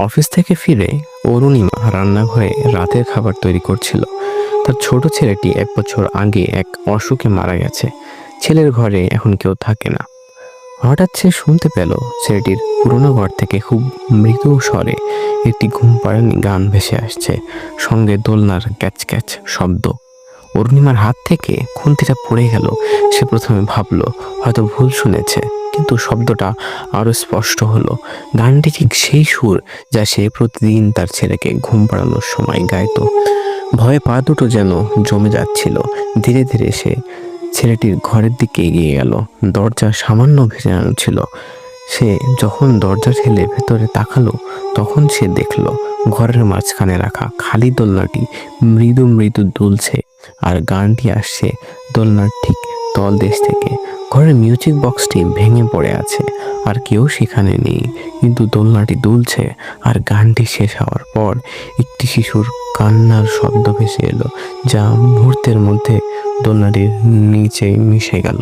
Office থেকে ফিরে অরুণিমা রান্নাঘরে রাতের খাবার তৈরি করছিল। তার ছোট ছেলেটি 1 বছর আগে এক অসুখে মারা গেছে। ছেলের ঘরে এখন কেউ থাকে না। হঠাৎ সে শুনতে পেল ছেলেটির পুরনো ঘর থেকে খুব মৃদু স্বরে একটি ঘুম পাড়ানি গান ভেসে আসছে, সঙ্গে দোলনার ক্যাচ ক্যাচ শব্দ। অরুণিমার হাত থেকে খুন্তিটা পড়ে গেল। সে প্রথমে ভাবল হয়তো ভুল শুনেছে, কিন্তু শব্দটা আরো স্পষ্ট হলো। গানটি ঠিক সেই সুর যা সে প্রতিদিন তার ছেলেকে ঘুম পাড়ানোর সময় গাইতো। ভয়ে পা দুটো যেন জমে যাচ্ছিল। ধীরে ধীরে সে ছেলেটির ঘরের দিকে এগিয়ে গেল। দরজা সামান্য ভেজানো ছিল। সে যখন দরজা ঠেলে ভেতরে তাকালো, তখন সে দেখলো ঘরের মাঝখানে রাখা খালি দোলনাটি মৃদু মৃদু দুলছে, আর গানটি আসছে দোলনার ঠিক তলদেশ থেকে। ঘরের মিউজিক বক্সটি ভেঙে পড়ে আছে, আর কেউ সেখানে নেই, কিন্তু দোলনাটি দুলছে। আর গানটি শেষ হওয়ার পর একটি শিশুর কান্নার শব্দ ভেসে এলো, যা মুহূর্তের মধ্যে দোলনাটির নিচে মিশে গেল।